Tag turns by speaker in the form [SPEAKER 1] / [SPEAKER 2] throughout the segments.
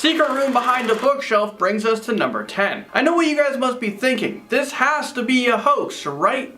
[SPEAKER 1] secret room behind a bookshelf brings us to number 10. I know what you guys must be thinking. This has to be a hoax, right?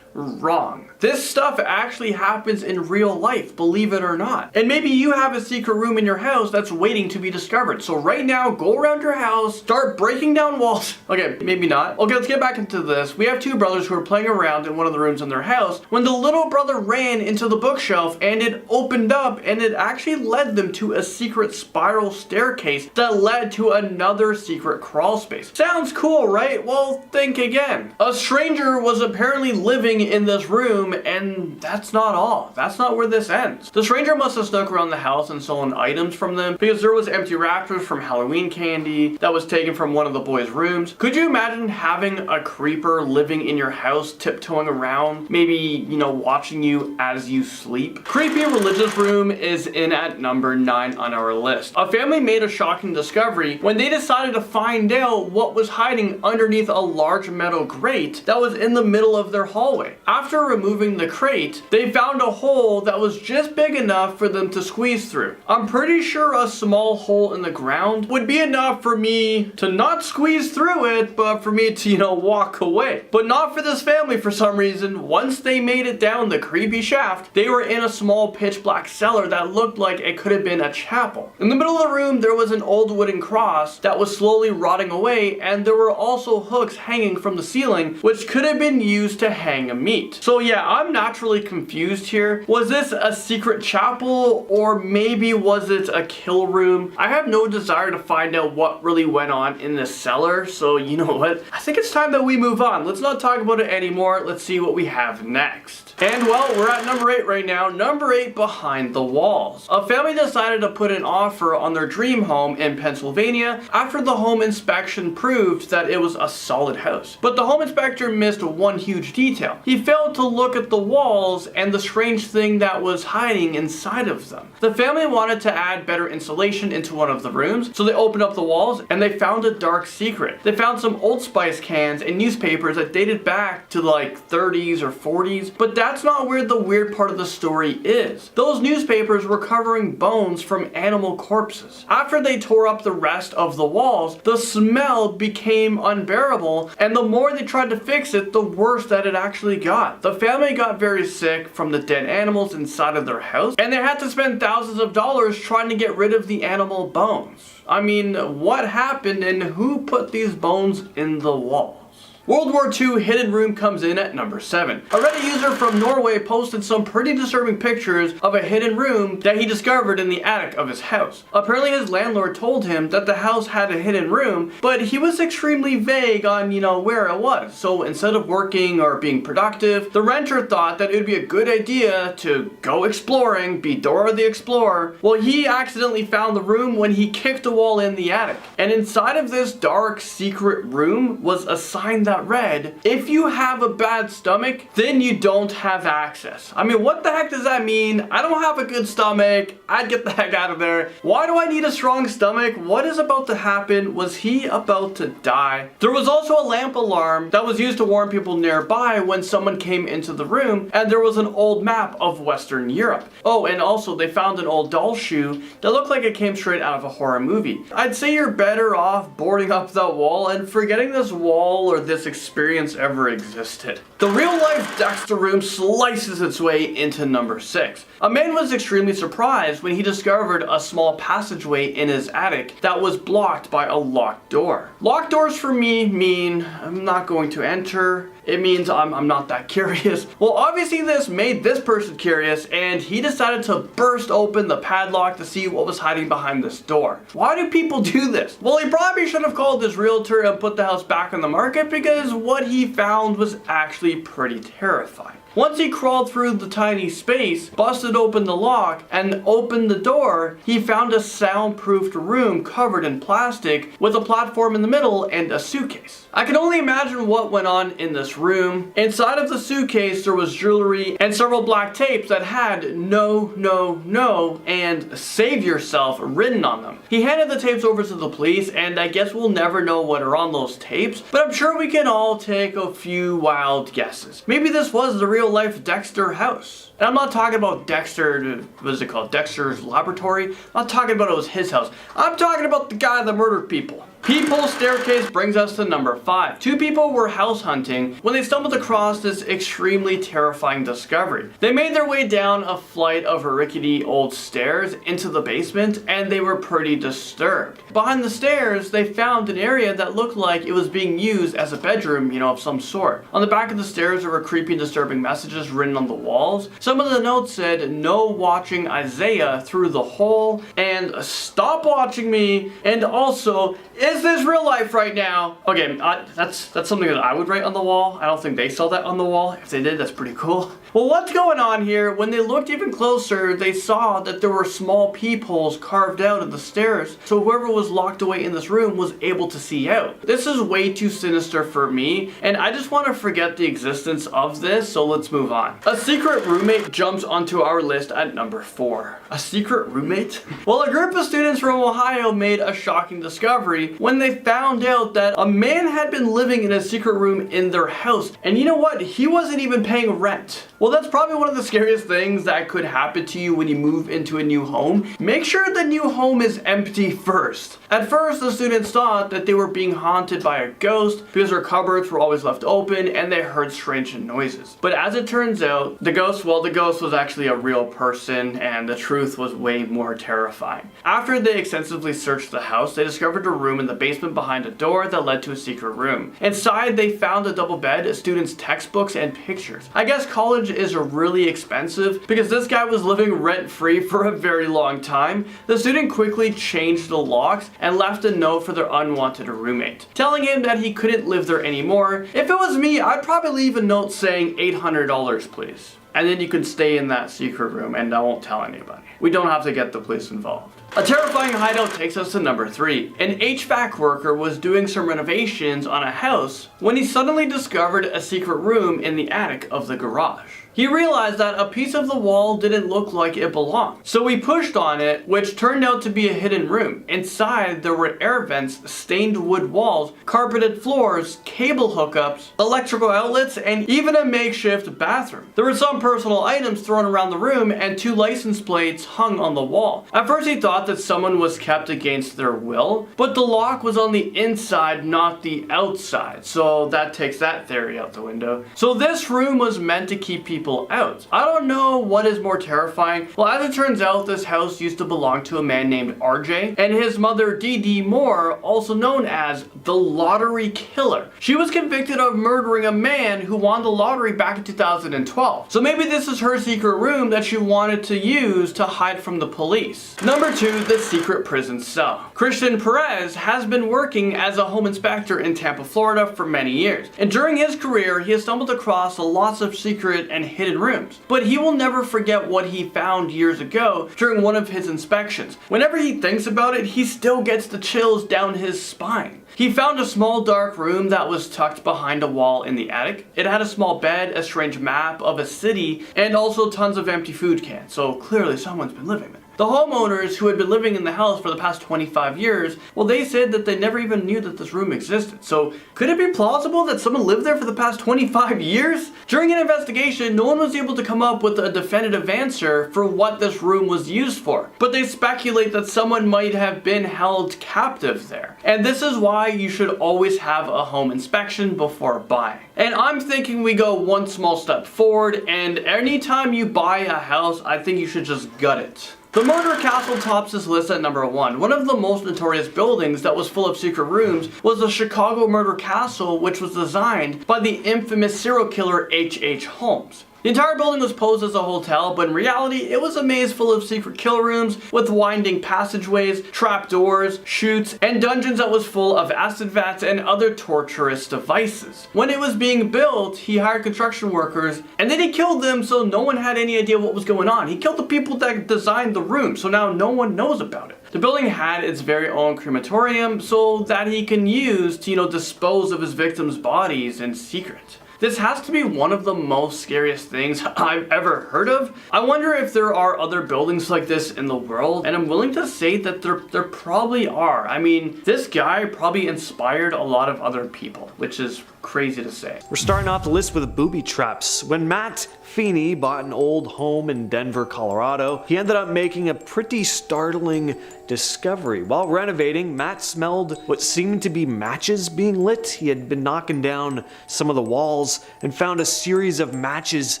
[SPEAKER 1] Wrong. This stuff actually happens in real life, believe it or not. And maybe you have a secret room in your house that's waiting to be discovered. So right now, go around your house, start breaking down walls. Okay, maybe not. Okay, let's get back into this. We have two brothers who are playing around in one of the rooms in their house when the little brother ran into the bookshelf and it opened up and it actually led them to a secret spiral staircase that led to another secret crawl space. Sounds cool, right? Well, think again. A stranger was apparently living in this room, and that's not all. That's not where this ends. The stranger must have snuck around the house and stolen items from them because there was empty wrappers from Halloween candy that was taken from one of the boys' rooms. Could you imagine having a creeper living in your house, tiptoeing around, maybe, you know, watching you as you sleep? Creepy religious room is in at number 9 on our list. A family made a shocking discovery when they decided to find out what was hiding underneath a large metal grate that was in the middle of their hallway. After removing the crate, they found a hole that was just big enough for them to squeeze through. I'm pretty sure a small hole in the ground would be enough for me to not squeeze through it, but for me to, you know, walk away. But not for this family for some reason. Once they made it down the creepy shaft, they were in a small pitch black cellar that looked like it could have been a chapel. In the middle of the room, there was an old wooden cross that was slowly rotting away, and there were also hooks hanging from the ceiling, which could have been used to hang a meat. So yeah, I'm naturally confused here. Was this a secret chapel, or maybe was it a kill room? I have no desire to find out what really went on in this cellar, so you know what? I think it's time that we move on. Let's not talk about it anymore. Let's see what we have next. And well, we're at number 8 right now. Number 8, behind the walls. A family decided to put an offer on their dream home in Pennsylvania after the home inspection proved that it was a solid house. But the home inspector missed one huge detail. He failed to look at the walls and the strange thing that was hiding inside of them. The family wanted to add better insulation into one of the rooms, so they opened up the walls and they found a dark secret. They found some Old Spice cans and newspapers that dated back to like 30s or 40s, but that's not where the weird part of the story is. Those newspapers were covering bones from animal corpses. After they tore up the rest of the walls, the smell became unbearable, and the more they tried to fix it, the worse that it actually got. The family got very sick from the dead animals inside of their house, and they had to spend thousands of dollars trying to get rid of the animal bones. I mean, what happened and who put these bones in the wall? World War II hidden room comes in at number 7. A Reddit user from Norway posted some pretty disturbing pictures of a hidden room that he discovered in the attic of his house. Apparently his landlord told him that the house had a hidden room, but he was extremely vague on, you know, where it was. So instead of working or being productive, the renter thought that it would be a good idea to go exploring, be Dora the Explorer. Well, he accidentally found the room when he kicked a wall in the attic. And inside of this dark secret room was a sign that read, if you have a bad stomach, then you don't have access. I mean, what the heck does that mean? I don't have a good stomach. I'd get the heck out of there. Why do I need a strong stomach? What is about to happen? Was he about to die? There was also a lamp alarm that was used to warn people nearby when someone came into the room, and there was an old map of Western Europe. Oh, and also they found an old doll shoe that looked like it came straight out of a horror movie. I'd say you're better off boarding up that wall and forgetting this wall or this experience ever existed. The real-life Dexter room slices its way into number 6. A man was extremely surprised when he discovered a small passageway in his attic that was blocked by a locked door. Locked doors for me mean I'm not going to enter. It means I'm not that curious. Well, obviously this made this person curious, and he decided to burst open the padlock to see what was hiding behind this door. Why do people do this? Well, he probably should have called his realtor and put the house back on the market, because what he found was actually pretty terrifying. Once he crawled through the tiny space, busted open the lock, and opened the door, he found a soundproofed room covered in plastic with a platform in the middle and a suitcase. I can only imagine what went on in this room. Inside of the suitcase there was jewelry and several black tapes that had "No, no, no" and "Save yourself" written on them. He handed the tapes over to the police, and I guess we'll never know what are on those tapes, but I'm sure we can all take a few wild guesses. Maybe this was the real real life Dexter house. And I'm not talking about Dexter, what is it called, Dexter's laboratory. I'm not talking about it was his house. I'm talking about the guy that murdered people. Peephole staircase brings us to number 5. Two people were house hunting when they stumbled across this extremely terrifying discovery. They made their way down a flight of rickety old stairs into the basement, and they were pretty disturbed. Behind the stairs, they found an area that looked like it was being used as a bedroom, of some sort. On the back of the stairs, there were creepy and disturbing messages written on the walls. Some of the notes said, "No watching Isaiah through the hole," and "Stop watching me," and also, "Is this real life right now?" Okay, that's something that I would write on the wall. I don't think they saw that on the wall. If they did, that's pretty cool. Well, what's going on here? When they looked even closer, they saw that there were small peepholes carved out of the stairs, so whoever was locked away in this room was able to see out. This is way too sinister for me, and I just want to forget the existence of this, so let's move on. A secret roommate jumps onto our list at number 4. A secret roommate? Well, a group of students from Ohio made a shocking discovery when they found out that a man had been living in a secret room in their house, and you know what? He wasn't even paying rent. Well, that's probably one of the scariest things that could happen to you when you move into a new home. Make sure the new home is empty first. At first, the students thought that they were being haunted by a ghost because their cupboards were always left open and they heard strange noises. But as it turns out, the ghost was actually a real person, and the truth was way more terrifying. After they extensively searched the house, they discovered a room in the basement behind a door that led to a secret room. Inside, they found a double bed, students' textbooks, and pictures. I guess college is really expensive because this guy was living rent-free for a very long time. The student quickly changed the locks and left a note for their unwanted roommate, telling him that he couldn't live there anymore. If it was me, I'd probably leave a note saying $800, please. And then you can stay in that secret room and I won't tell anybody. We don't have to get the police involved. A terrifying hideout takes us to number 3. An HVAC worker was doing some renovations on a house when he suddenly discovered a secret room in the attic of the garage. He realized that a piece of the wall didn't look like it belonged. So he pushed on it, which turned out to be a hidden room. Inside, there were air vents, stained wood walls, carpeted floors, cable hookups, electrical outlets, and even a makeshift bathroom. There were some personal items thrown around the room and 2 license plates hung on the wall. At first he thought that someone was kept against their will, but the lock was on the inside, not the outside. So that takes that theory out the window. So this room was meant to keep people out. I don't know what is more terrifying. Well, as it turns out, this house used to belong to a man named RJ and his mother Dee Moore, also known as the Lottery Killer. She was convicted of murdering a man who won the lottery back in 2012. So maybe this is her secret room that she wanted to use to hide from the police. Number 2, the secret prison cell. Christian Perez has been working as a home inspector in Tampa, Florida for many years. And during his career, he has stumbled across lots of secret and hidden rooms. But he will never forget what he found years ago during one of his inspections. Whenever he thinks about it, he still gets the chills down his spine. He found a small dark room that was tucked behind a wall in the attic. It had a small bed, a strange map of a city, and also tons of empty food cans, so clearly someone's been living there. The homeowners who had been living in the house for the past 25 years, well, they said that they never even knew that this room existed. So could it be plausible that someone lived there for the past 25 years? During an investigation, no one was able to come up with a definitive answer for what this room was used for. But they speculate that someone might have been held captive there. And this is why you should always have a home inspection before buying. And I'm thinking we go one small step forward, and anytime you buy a house, I think you should just gut it. The Murder Castle tops this list at number 1. One of the most notorious buildings that was full of secret rooms was the Chicago Murder Castle, which was designed by the infamous serial killer H.H. Holmes. The entire building was posed as a hotel, but in reality, it was a maze full of secret kill rooms with winding passageways, trapdoors, chutes, and dungeons that was full of acid vats and other torturous devices. When it was being built, he hired construction workers, and then he killed them so no one had any idea what was going on. He killed the people that designed the room, so now no one knows about it. The building had its very own crematorium so that he can use to, dispose of his victims' bodies in secret. This has to be one of the most scariest things I've ever heard of. I wonder if there are other buildings like this in the world, and I'm willing to say that there probably are. I mean, this guy probably inspired a lot of other people, which is crazy to say.
[SPEAKER 2] We're starting off the list with booby traps. When Matt Feeney bought an old home in Denver, Colorado, he ended up making a pretty startling discovery. While renovating, Matt smelled what seemed to be matches being lit. He had been knocking down some of the walls and found a series of matches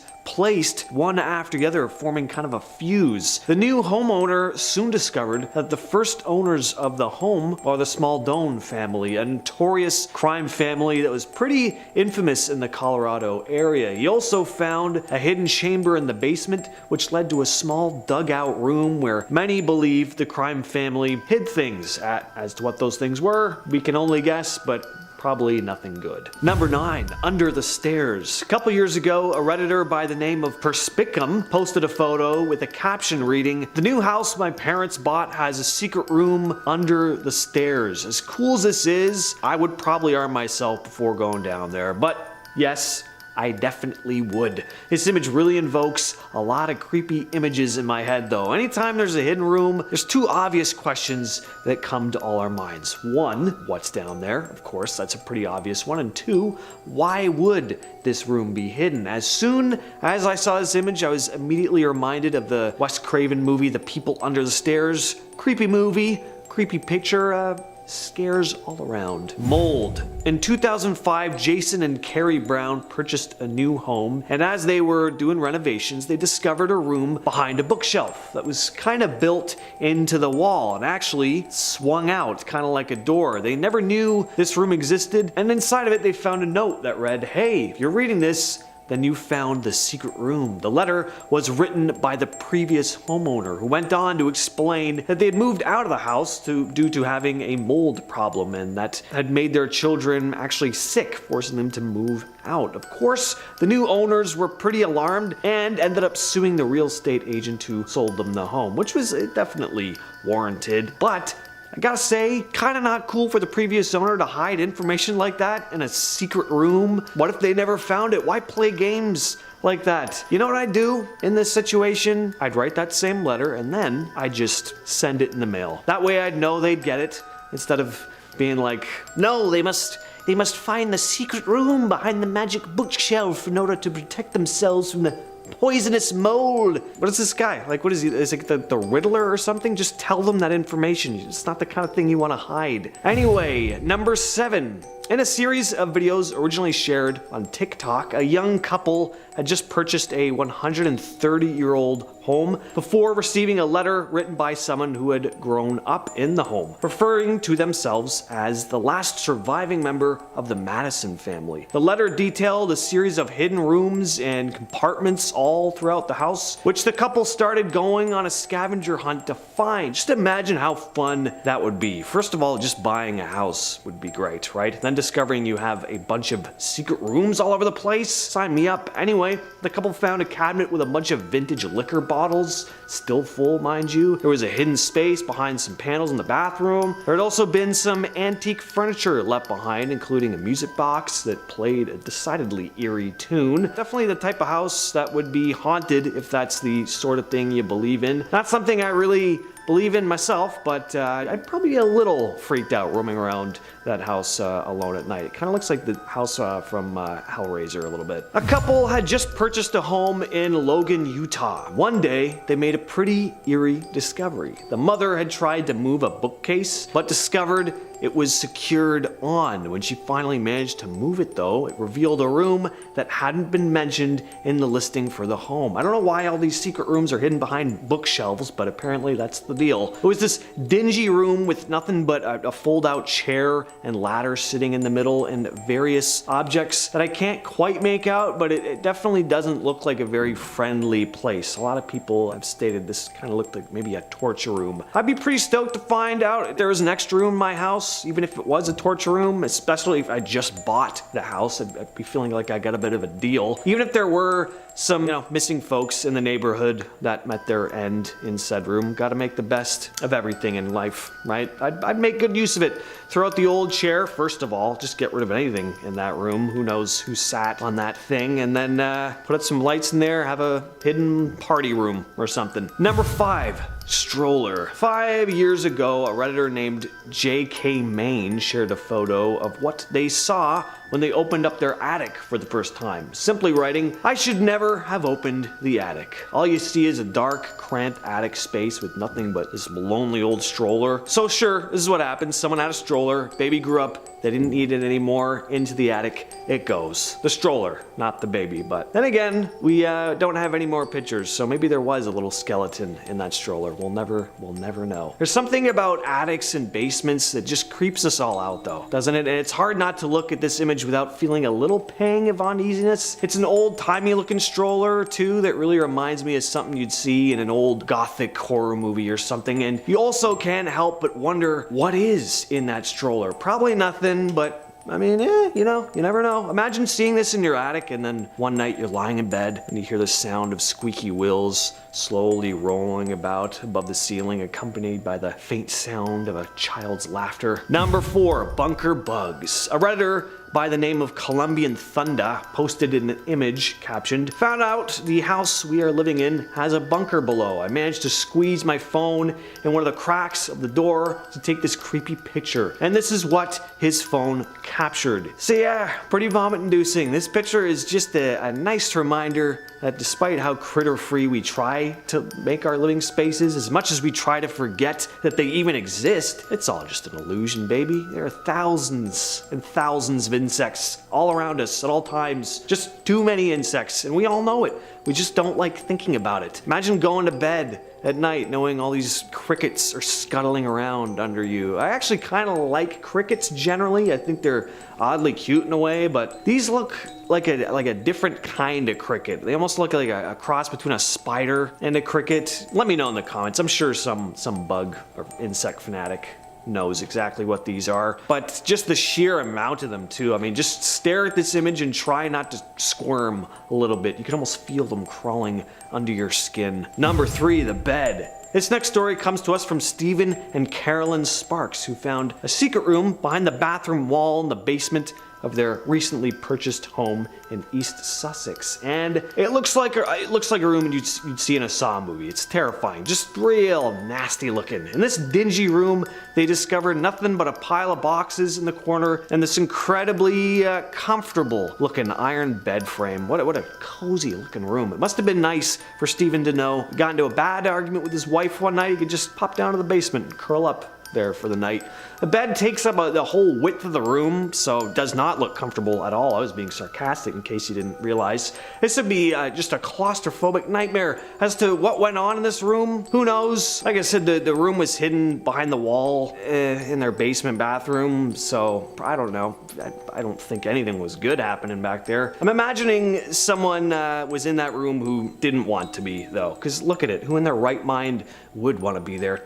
[SPEAKER 2] placed one after the other, forming kind of a fuse. The new homeowner soon discovered that the first owners of the home are the Smaldone family, a notorious crime family that was pretty infamous in the Colorado area. He also found a hidden chamber in the basement, which led to a small dugout room where many believe the crime family hid things. As to what those things were, we can only guess, but probably nothing good. Number 9, under the stairs. A couple years ago, a Redditor by the name of Perspicum posted a photo with a caption reading, "The new house my parents bought has a secret room under the stairs. As cool as this is, I would probably arm myself before going down there." But yes, I definitely would. This image really invokes a lot of creepy images in my head though. Anytime there's a hidden room, there's two obvious questions that come to all our minds. One, what's down there? Of course, that's a pretty obvious one. And two, why would this room be hidden? As soon as I saw this image, I was immediately reminded of the Wes Craven movie, The People Under the Stairs. Creepy movie, creepy picture, scares all around. Mold. In 2005, Jason and Carrie Brown purchased a new home, and as they were doing renovations, they discovered a room behind a bookshelf that was kind of built into the wall and actually swung out, kind of like a door. They never knew this room existed, and inside of it they found a note that read, "Hey, if you're reading this, then you found the secret room." The letter was written by the previous homeowner, who went on to explain that they had moved out of the house due to having a mold problem, and that had made their children actually sick, forcing them to move out. Of course, the new owners were pretty alarmed and ended up suing the real estate agent who sold them the home, which was definitely warranted. But I gotta say, kinda not cool for the previous owner to hide information like that in a secret room. What if they never found it? Why play games like that? You know what I'd do in this situation? I'd write that same letter and then I'd just send it in the mail. That way I'd know they'd get it, instead of being like, no, they must find the secret room behind the magic bookshelf in order to protect themselves from the poisonous mold. What is this guy? Like, what is he? Is it the Riddler or something? Just tell them that information. It's not the kind of thing you want to hide. Anyway, number 7. In a series of videos originally shared on TikTok, a young couple had just purchased a 130-year-old home before receiving a letter written by someone who had grown up in the home, referring to themselves as the last surviving member of the Madison family. The letter detailed a series of hidden rooms and compartments all throughout the house, which the couple started going on a scavenger hunt to find. Just imagine how fun that would be. First of all, just buying a house would be great, right? Then discovering you have a bunch of secret rooms all over the place. Sign me up. Anyway, the couple found a cabinet with a bunch of vintage liquor bottles, still full, mind you. There was a hidden space behind some panels in the bathroom. There had also been some antique furniture left behind, including a music box that played a decidedly eerie tune. Definitely the type of house that would be haunted if that's the sort of thing you believe in. Not something I really believe in myself, but I'd probably be a little freaked out roaming around that house alone at night. It kind of looks like the house from Hellraiser a little bit. A couple had just purchased a home in Logan, Utah. One day, they made a pretty eerie discovery. The mother had tried to move a bookcase, but discovered it was secured on. When she finally managed to move it though, it revealed a room that hadn't been mentioned in the listing for the home. I don't know why all these secret rooms are hidden behind bookshelves, but apparently that's the deal. It was this dingy room with nothing but a fold-out chair and ladder sitting in the middle and various objects that I can't quite make out, but it definitely doesn't look like a very friendly place. A lot of people have stated this kind of looked like maybe a torture room. I'd be pretty stoked to find out if there was an extra room in my house, even if it was a torture room, especially if I just bought the house. I'd be feeling like I got a bit of a deal. Even if there were some, missing folks in the neighborhood that met their end in said room. Gotta make the best of everything in life, right? I'd make good use of it. Throw out the old chair, first of all, just get rid of anything in that room. Who knows who sat on that thing, and then put up some lights in there, have a hidden party room or something. Number 5. stroller. 5 years ago, a Redditor named J.K. Main shared a photo of what they saw when they opened up their attic for the first time, simply writing, "I should never have opened the attic." All you see is a dark, cramped attic space with nothing but this lonely old stroller. So sure, this is what happens. Someone had a stroller, baby grew up, they didn't need it anymore, into the attic it goes. The stroller, not the baby. But then again, we don't have any more pictures, so maybe there was a little skeleton in that stroller. We'll never know. There's something about attics and basements that just creeps us all out though, doesn't it? And it's hard not to look at this image without feeling a little pang of uneasiness. It's an old-timey looking stroller too that really reminds me of something you'd see in an old gothic horror movie or something, and you also can't help but wonder what is in that stroller. Probably nothing, but I mean, you never know. Imagine seeing this in your attic and then one night you're lying in bed and you hear the sound of squeaky wheels slowly rolling about above the ceiling, accompanied by the faint sound of a child's laughter. Number 4, bunker bugs. A Redditor by the name of Colombian Thunder posted an image captioned, "Found out the house we are living in has a bunker below. I managed to squeeze my phone in one of the cracks of the door to take this creepy picture." And this is what his phone captured. So yeah, pretty vomit inducing. This picture is just a nice reminder that despite how critter-free we try to make our living spaces, as much as we try to forget that they even exist, it's all just an illusion, baby. There are thousands and thousands of insects all around us at all times. Just too many insects, and we all know it. We just don't like thinking about it. Imagine going to bed at night knowing all these crickets are scuttling around under you. I actually kind of like crickets generally. I think they're oddly cute in a way, but these look like a different kind of cricket. They almost look like a cross between a spider and a cricket. Let me know in the comments. I'm sure some bug or insect fanatic knows exactly what these are, but just the sheer amount of them too. I mean, just stare at this image and try not to squirm a little bit. You can almost feel them crawling under your skin. Number 3, the bed. This next story comes to us from Stephen and Carolyn Sparks, who found a secret room behind the bathroom wall in the basement of their recently purchased home in East Sussex. And it looks like a room you'd see in a Saw movie. It's terrifying, just real nasty looking. In this dingy room, they discovered nothing but a pile of boxes in the corner and this incredibly comfortable looking iron bed frame. What a cozy looking room. It must have been nice for Stephen to know he got into a bad argument with his wife one night. He could just pop down to the basement and curl up there for the night. The bed takes up the whole width of the room, so does not look comfortable at all. I was being sarcastic in case you didn't realize. This would be just a claustrophobic nightmare. As to what went on in this room, who knows? Like I said, the room was hidden behind the wall in their basement bathroom, so I don't know. I don't think anything was good happening back there. I'm imagining someone was in that room who didn't want to be, though, because look at it. Who in their right mind would want to be there?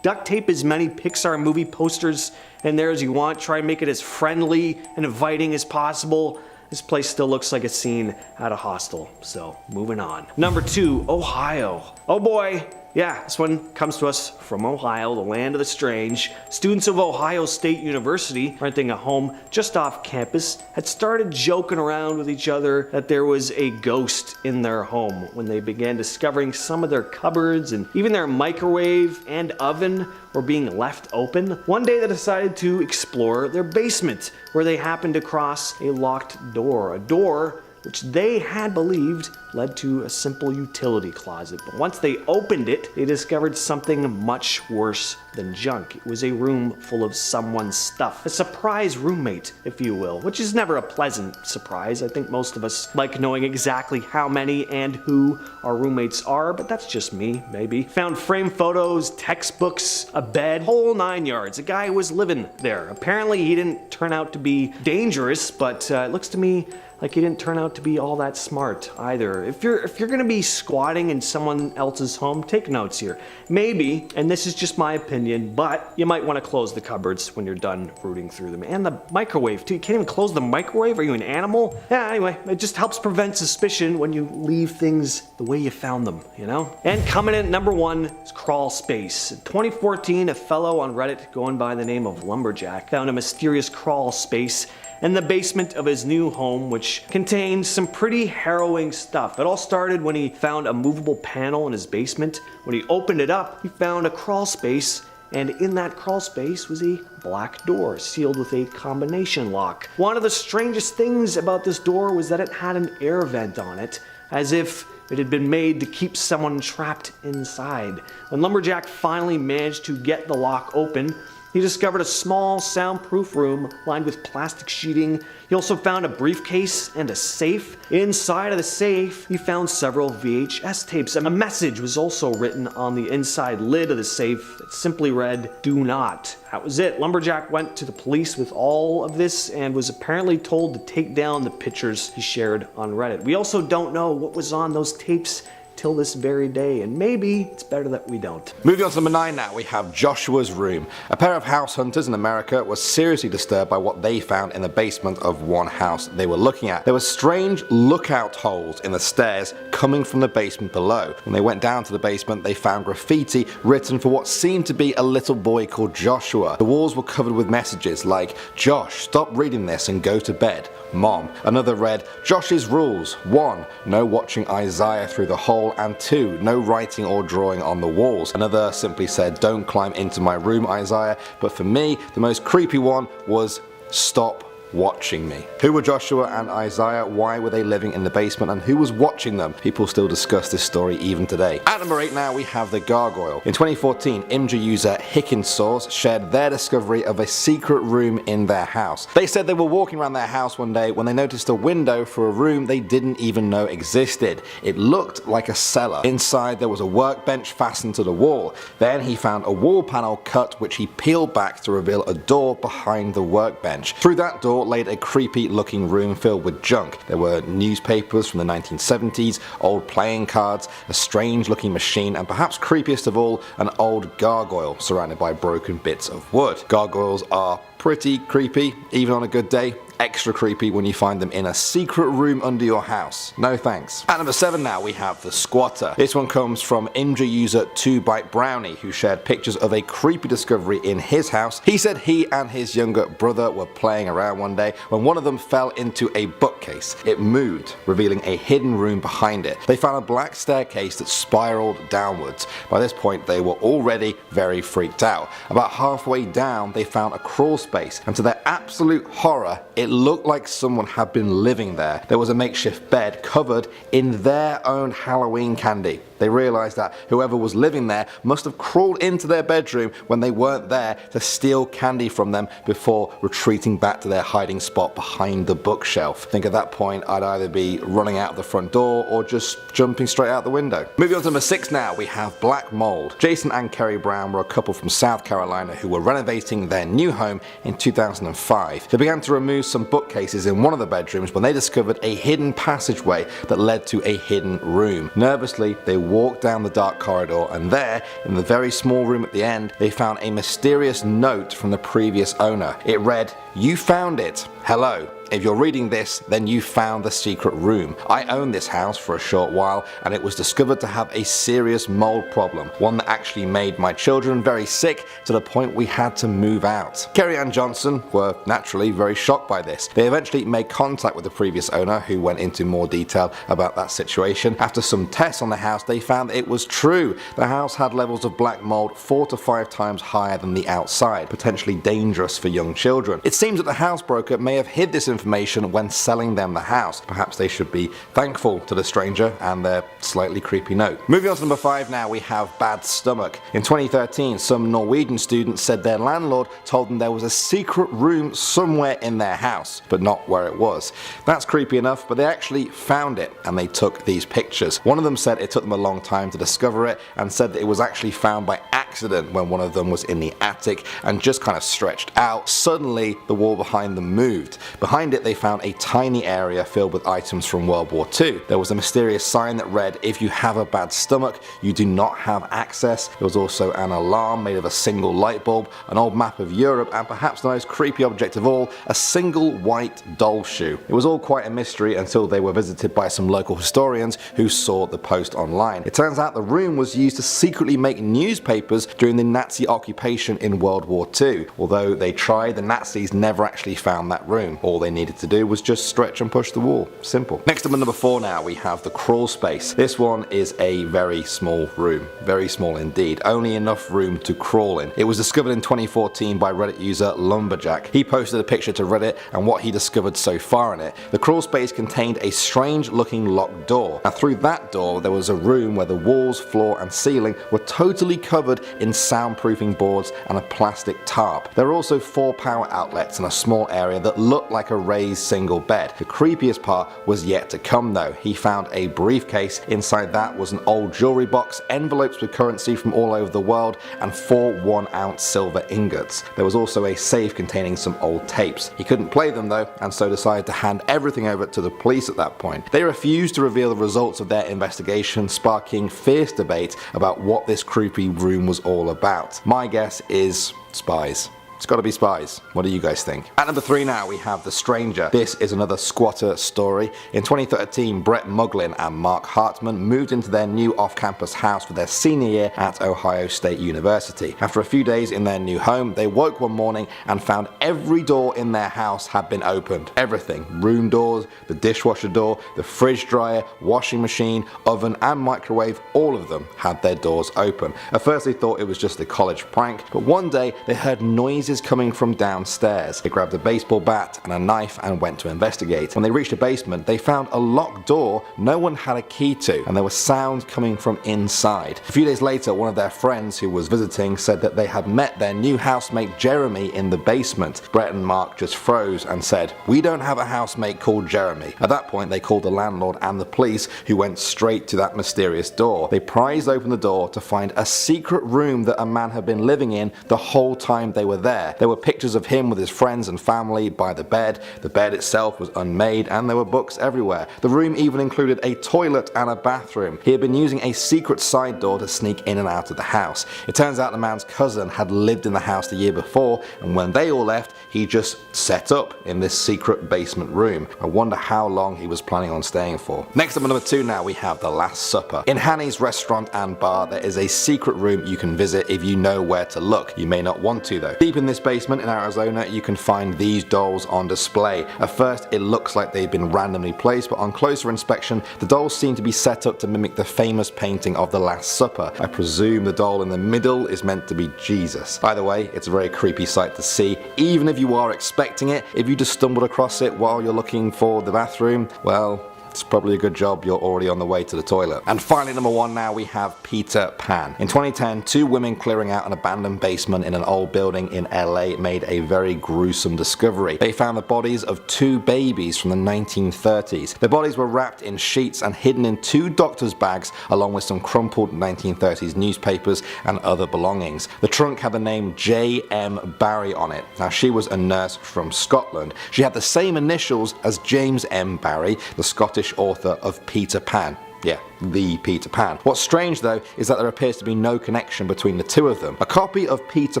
[SPEAKER 2] Duct tape as many Pixar movie posters in there as you want. Try and make it as friendly and inviting as possible. This place still looks like a scene at a hostel. So, moving on. Number 2, Ohio. Oh boy. Yeah, this one comes to us from Ohio, the land of the strange. Students of Ohio State University, renting a home just off campus, had started joking around with each other that there was a ghost in their home when they began discovering some of their cupboards and even their microwave and oven were being left open. One day they decided to explore their basement, where they happened across a locked door. A door which they had believed led to a simple utility closet. But once they opened it, they discovered something much worse than junk. It was a room full of someone's stuff. A surprise roommate, if you will, which is never a pleasant surprise. I think most of us like knowing exactly how many and who our roommates are, but that's just me, maybe. Found framed photos, textbooks, a bed, whole 9 yards. A guy was living there. Apparently he didn't turn out to be dangerous, but it looks to me like he didn't turn out to be all that smart either. If you're gonna be squatting in someone else's home, take notes here. Maybe, and this is just my opinion, but you might want to close the cupboards when you're done rooting through them. And the microwave too. You can't even close the microwave? Are you an animal? Yeah, anyway, it just helps prevent suspicion when you leave things the way you found them, you know? And coming in at number 1 is crawl space. In 2014, a fellow on Reddit going by the name of Lumberjack found a mysterious crawl space in the basement of his new home, which contained some pretty harrowing stuff. It all started when he found a movable panel in his basement. When he opened it up, he found a crawl space, and in that crawl space was a black door sealed with a combination lock. One of the strangest things about this door was that it had an air vent on it, as if it had been made to keep someone trapped inside. When Lumberjack finally managed to get the lock open, he discovered a small, soundproof room lined with plastic sheeting. He also found a briefcase and a safe. Inside of the safe, he found several VHS tapes. A message was also written on the inside lid of the safe that simply read, "Do not." That was it. Lumberjack went to the police with all of this and was apparently told to take down the pictures he shared on Reddit. We also don't know what was on those tapes till this very day, and maybe it's better that we don't.
[SPEAKER 3] Moving on to number 9 now, we have Joshua's room. A pair of house hunters in America were seriously disturbed by what they found in the basement of one house they were looking at. There were strange lookout holes in the stairs coming from the basement below. When they went down to the basement, they found graffiti written for what seemed to be a little boy called Joshua. The walls were covered with messages like, "Josh, stop reading this and go to bed. Mom." Another read, "Josh's rules. 1. No watching Isaiah through the hole, and 2. No writing or drawing on the walls." Another simply said, "Don't climb into my room, Isaiah." But for me, the most creepy one was, "Stop watching me." Who were Joshua and Isaiah? Why were they living in the basement, and who was watching them? People still discuss this story even today. At number 8 now, we have the gargoyle. In 2014, Imgur user Hickensaws shared their discovery of a secret room in their house. They said they were walking around their house one day when they noticed a window for a room they didn't even know existed. It looked like a cellar. Inside there was a workbench fastened to the wall. Then he found a wall panel cut, which he peeled back to reveal a door behind the workbench. Through that door laid a creepy looking room filled with junk. There were newspapers from the 1970s, old playing cards, a strange looking machine, and perhaps creepiest of all, an old gargoyle surrounded by broken bits of wood. Gargoyles are pretty creepy, even on a good day. Extra creepy when you find them in a secret room under your house. No thanks. At number 7 now, we have the squatter. This one comes from Imgur user 2Byte Brownie, who shared pictures of a creepy discovery in his house. He said he and his younger brother were playing around one day when one of them fell into a bookcase. It moved, revealing a hidden room behind it. They found a black staircase that spiraled downwards. By this point, they were already very freaked out. About halfway down, they found a crawl space, and to their absolute horror, it looked like someone had been living there. There was a makeshift bed covered in their own Halloween candy. They realized that whoever was living there must have crawled into their bedroom when they weren't there to steal candy from them before retreating back to their hiding spot behind the bookshelf. I think at that point I'd either be running out the front door or just jumping straight out the window. Moving on to number 6 now, we have black mold. Jason and Kerry Brown were a couple from South Carolina who were renovating their new home in 2005. They began to remove some bookcases in one of the bedrooms when they discovered a hidden passageway that led to a hidden room. Nervously, they walked down the dark corridor, and there, in the very small room at the end, they found a mysterious note from the previous owner. It read, "You found it. Hello. If you're reading this, then you found the secret room. I owned this house for a short while, and it was discovered to have a serious mold problem, one that actually made my children very sick to the point we had to move out." Kerry and Johnson were naturally very shocked by this. They eventually made contact with the previous owner, who went into more detail about that situation. After some tests on the house, they found that it was true. The house had levels of black mold 4 to 5 times higher than the outside, potentially dangerous for young children. It seems that the house broker may have hid this information when selling them the house. Perhaps they should be thankful to the stranger and their slightly creepy note. Moving on to number 5 now, we have bad stomach. In 2013, some Norwegian students said their landlord told them there was a secret room somewhere in their house, but not where it was. That's creepy enough, but they actually found it and they took these pictures. One of them said it took them a long time to discover it, and said that it was actually found by accident when one of them was in the attic and just kind of stretched out. Suddenly, the wall behind them moved. Behind it, they found a tiny area filled with items from World War II. There was a mysterious sign that read, "If you have a bad stomach, you do not have access." There was also an alarm made of a single light bulb, an old map of Europe, and perhaps the most creepy object of all, a single white doll shoe. It was all quite a mystery until they were visited by some local historians who saw the post online. It turns out the room was used to secretly make newspapers newspapers during the Nazi occupation in World War II. Although they tried, the Nazis never actually found that room. All they needed to do was just stretch and push the wall. Simple. Next up at number 4 now, we have the crawl space. This one is a very small room. Very small indeed. Only enough room to crawl in. It was discovered in 2014 by Reddit user Lumberjack. He posted a picture to Reddit and what he discovered so far in it. The crawl space contained a strange looking locked door. And through that door there was a room where the walls, floor and ceiling were totally covered in soundproofing boards and a plastic tarp. There were also 4 power outlets in a small area that looked like a raised single bed. The creepiest part was yet to come though. He found a briefcase. Inside that was an old jewelry box, envelopes with currency from all over the world and 4 1-ounce silver ingots. There was also a safe containing some old tapes. He couldn't play them though, and so decided to hand everything over to the police at that point. They refused to reveal the results of their investigation, sparking fierce debate about what this creepy room was all about. My guess is spies. It's gotta be spies. What do you guys think? At number 3 now, we have The Stranger. This is another squatter story. In 2013, Brett Muglin and Mark Hartman moved into their new off-campus house for their senior year at Ohio State University. After a few days in their new home, they woke one morning and found every door in their house had been opened. Everything. Room doors, the dishwasher door, the fridge dryer, washing machine, oven and microwave, all of them had their doors open. At first they thought it was just a college prank, but one day they heard noises coming from downstairs. They grabbed a baseball bat and a knife and went to investigate. When they reached the basement, they found a locked door no one had a key to, and there were sounds coming from inside. A few days later, one of their friends who was visiting said that they had met their new housemate Jeremy in the basement. Brett and Mark just froze and said, "We don't have a housemate called Jeremy." At that point, they called the landlord and the police, who went straight to that mysterious door. They prized open the door to find a secret room that a man had been living in the whole time they were there. There were pictures of him with his friends and family by the bed. The bed itself was unmade and there were books everywhere. The room even included a toilet and a bathroom. He had been using a secret side door to sneak in and out of the house. It turns out the man's cousin had lived in the house the year before, and when they all left, he just set up in this secret basement room. I wonder how long he was planning on staying for. Next up at number 2 now, we have The Last Supper. In Hanny's restaurant and bar, there is a secret room you can visit if you know where to look. You may not want to though. Deep in this basement in Arizona, you can find these dolls on display. At first it looks like they've been randomly placed, but on closer inspection the dolls seem to be set up to mimic the famous painting of The Last Supper. I presume the doll in the middle is meant to be Jesus. Either way, it's a very creepy sight to see, even if you are expecting it. If you just stumbled across it while you're looking for the bathroom, well, it's probably a good job you're already on the way to the toilet. And finally, number 1 now, we have Peter Pan. In 2010, 2 women clearing out an abandoned basement in an old building in LA made a very gruesome discovery. They found the bodies of 2 babies from the 1930s. The bodies were wrapped in sheets and hidden in 2 doctor's bags, along with some crumpled 1930s newspapers and other belongings. The trunk had the name J.M. Barrie on it. Now, she was a nurse from Scotland. She had the same initials as James M. Barrie, the Scottish author of Peter Pan. Yeah, the Peter Pan. What's strange though is that there appears to be no connection between the 2 of them. A copy of Peter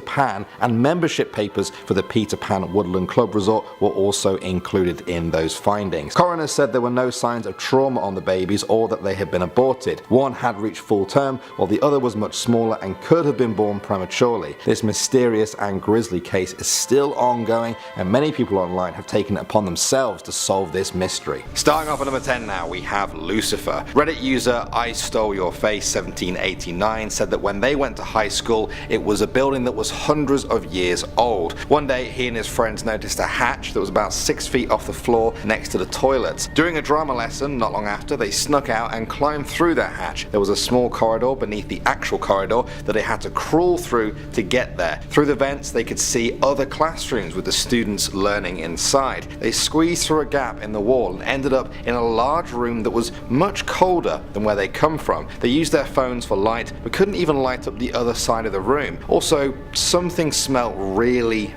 [SPEAKER 3] Pan and membership papers for the Peter Pan Woodland Club Resort were also included in those findings. Coroners said there were no signs of trauma on the babies or that they had been aborted. One had reached full term while the other was much smaller and could have been born prematurely. This mysterious and grisly case is still ongoing, and many people online have taken it upon themselves to solve this mystery. Starting off at number 10 now, we have Lucifer. Reddit user I Stole Your Face 1789 said that when they went to high school, it was a building that was hundreds of years old. One day he and his friends noticed a hatch that was about 6 feet off the floor next to the toilets. During a drama lesson not long after, they snuck out and climbed through that hatch. There was a small corridor beneath the actual corridor that they had to crawl through to get there. Through the vents they could see other classrooms with the students learning inside. They squeezed through a gap in the wall and ended up in a large room that was much colder than where they come from. They used their phones for light but couldn't even light up the other side of the room. Also, something smelled really